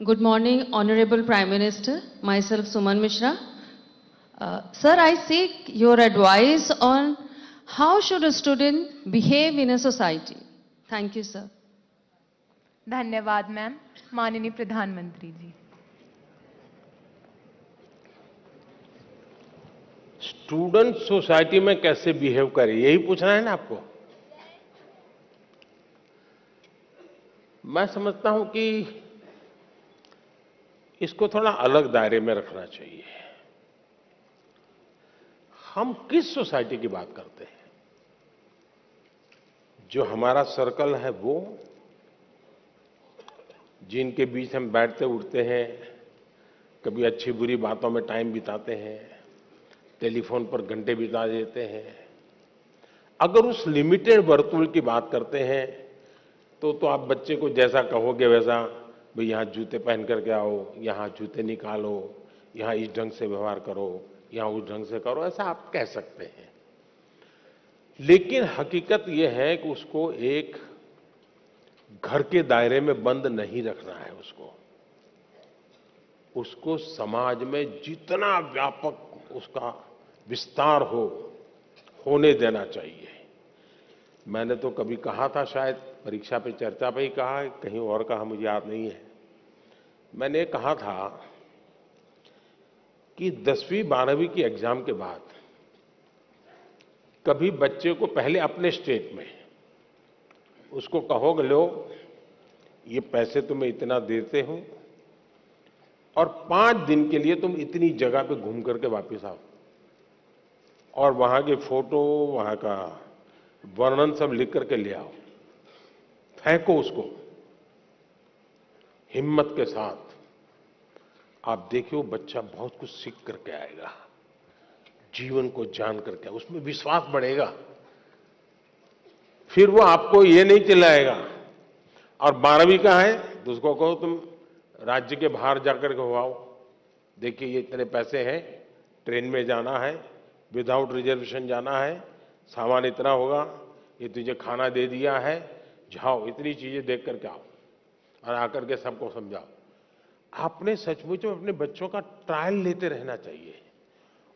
Good morning, Honorable Prime Minister. Myself, Suman Mishra. Sir, I seek your advice on how should a student behave in a society. Thank you, sir. धन्यवाद ma'am. माननीय प्रधानमंत्री जी। Student society में कैसे behave करे, यही पूछना है ना आपको। मैं समझता हूं कि इसको थोड़ा अलग दायरे में रखना चाहिए। हम किस सोसाइटी की बात करते हैं? जो हमारा सर्कल है वो, जिनके बीच हम बैठते उठते हैं, कभी अच्छी बुरी बातों में टाइम बिताते हैं, टेलीफोन पर घंटे बिता देते हैं। अगर उस लिमिटेड वर्तुल की बात करते हैं तो आप बच्चे को जैसा कहोगे वैसा, भाई यहाँ जूते पहन करके आओ, यहाँ जूते निकालो, यहाँ इस ढंग से व्यवहार करो, यहाँ उस ढंग से करो, ऐसा आप कह सकते हैं। लेकिन हकीकत यह है कि उसको एक घर के दायरे में बंद नहीं रखना है। उसको समाज में जितना व्यापक उसका विस्तार होने देना चाहिए। मैंने तो कभी कहा था, शायद परीक्षा पे चर्चा पे ही कहा, कहीं और कहा, मुझे याद नहीं है। मैंने कहा था कि 10वीं 12वीं की एग्जाम के बाद कभी बच्चे को पहले अपने स्टेट में उसको कहोगे, लो ये पैसे तुम्हें इतना देते हो और 5 दिन के लिए तुम इतनी जगह पे घूम करके वापस आओ और वहां के फोटो, वहां का वर्णन सब लिख करके ले आओ, फेंको उसको हिम्मत के साथ। आप देखिए वो बच्चा बहुत कुछ सीख करके आएगा, जीवन को जान करके, उसमें विश्वास बढ़ेगा। फिर वो आपको ये नहीं चिल्लाएगा। और 12वीं का है तो उसको कहो तुम राज्य के बाहर जाकर के हो आओ, देखिए ये इतने पैसे हैं, ट्रेन में जाना है, विदाउट रिजर्वेशन जाना है, सामान इतना होगा, ये तुझे खाना दे दिया है, जाओ इतनी चीजें देख करके आओ और आकर के सबको समझाओ। आपने सचमुच में अपने बच्चों का ट्रायल लेते रहना चाहिए।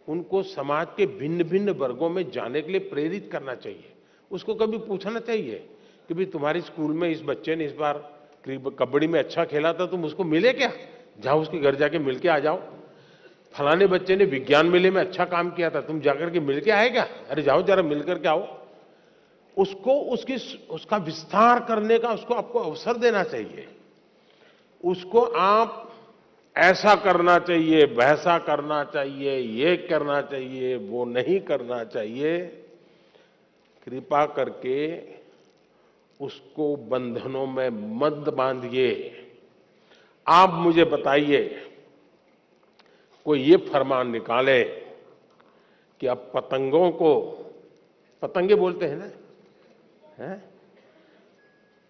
उनको समाज के भिन्न भिन्न वर्गों में जाने के लिए प्रेरित करना चाहिए। उसको कभी पूछना चाहिए कि भाई तुम्हारी स्कूल में इस बच्चे ने इस बार कबड्डी में अच्छा खेला था, तुम उसको मिले क्या? जाओ उसके घर जाके मिल के आ जाओ। फलाने बच्चे ने विज्ञान मेले में अच्छा काम किया था, तुम जाकर के मिल के आए क्या? अरे जाओ जरा मिल करके आओ। उसको उसका विस्तार करने का उसको आपको अवसर देना चाहिए। उसको आप ऐसा करना चाहिए, वैसा करना चाहिए, ये करना चाहिए, वो नहीं करना चाहिए, कृपा करके उसको बंधनों में मत बांधिए। आप मुझे बताइए, कोई ये फरमान निकाले कि अब पतंगों को, पतंगे बोलते हैं ना, हैं?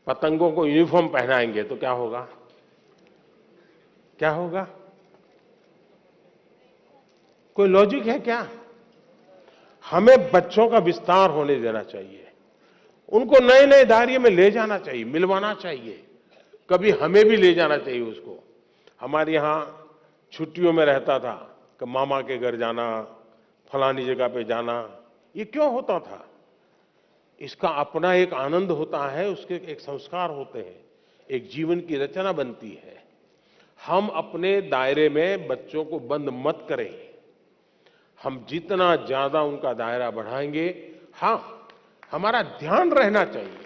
पतंगों को यूनिफॉर्म पहनाएंगे तो क्या होगा? क्या होगा? कोई लॉजिक है क्या? हमें बच्चों का विस्तार होने देना चाहिए, उनको नए नए दायरे में ले जाना चाहिए, मिलवाना चाहिए, कभी हमें भी ले जाना चाहिए उसको। हमारे यहां छुट्टियों में रहता था कि मामा के घर जाना, फलानी जगह पे जाना। ये क्यों होता था? इसका अपना एक आनंद होता है, उसके एक संस्कार होते हैं, एक जीवन की रचना बनती है। हम अपने दायरे में बच्चों को बंद मत करें। हम जितना ज्यादा उनका दायरा बढ़ाएंगे, हाँ, हमारा ध्यान रहना चाहिए,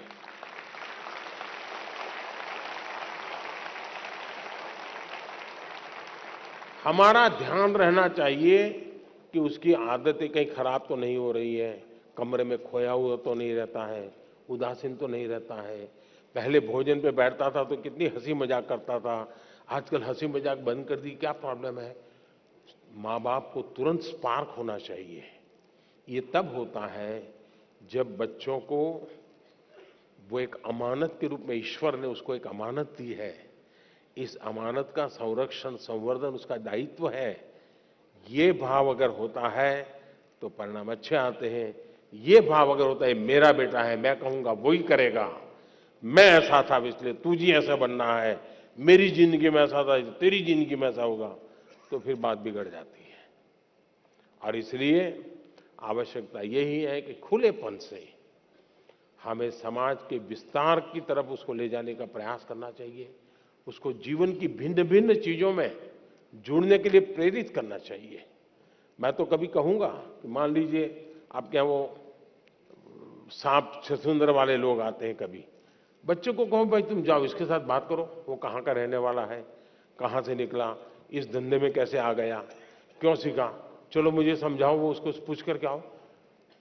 हमारा ध्यान रहना चाहिए कि उसकी आदतें कहीं खराब तो नहीं हो रही है, कमरे में खोया हुआ तो नहीं रहता है, उदासीन तो नहीं रहता है। पहले भोजन पे बैठता था तो कितनी हंसी मजाक करता था, आजकल हंसी मजाक बंद कर दी, क्या प्रॉब्लम है? माँ बाप को तुरंत स्पार्क होना चाहिए। ये तब होता है जब बच्चों को वो एक अमानत के रूप में, ईश्वर ने उसको एक अमानत दी है, इस अमानत का संरक्षण संवर्धन उसका दायित्व है। ये भाव अगर होता है तो परिणाम अच्छे आते हैं। ये भाव अगर होता है मेरा बेटा है, मैं कहूंगा वही करेगा, मैं ऐसा था इसलिए तुझे ऐसा बनना है, मेरी जिंदगी में ऐसा था तो तेरी जिंदगी में ऐसा होगा, तो फिर बात बिगड़ जाती है। और इसलिए आवश्यकता यही है कि खुलेपन से हमें समाज के विस्तार की तरफ उसको ले जाने का प्रयास करना चाहिए, उसको जीवन की भिन्न भिन्न चीजों में जुड़ने के लिए प्रेरित करना चाहिए। मैं तो कभी कहूंगा कि मान लीजिए आपके यहाँ वो सांप छछूंदर वाले लोग आते हैं, कभी बच्चे को कहो भाई तुम जाओ इसके साथ बात करो, वो कहाँ का रहने वाला है, कहाँ से निकला, इस धंधे में कैसे आ गया, क्यों सीखा, चलो मुझे समझाओ, वो उसको पूछ करके आओ,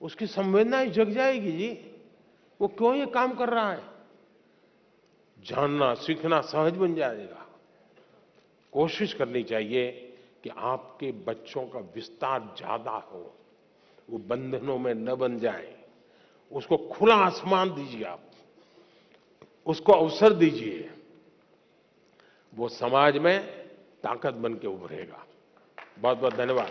उसकी संवेदनाएं जग जाएगी जी, वो क्यों ये काम कर रहा है, जानना सीखना सहज बन जाएगा। कोशिश करनी चाहिए कि आपके बच्चों का विस्तार ज्यादा हो, वो बंधनों में न बन जाए, उसको खुला आसमान दीजिए, आप उसको अवसर दीजिए, वो समाज में ताकत बन के उभरेगा। बहुत बहुत धन्यवाद।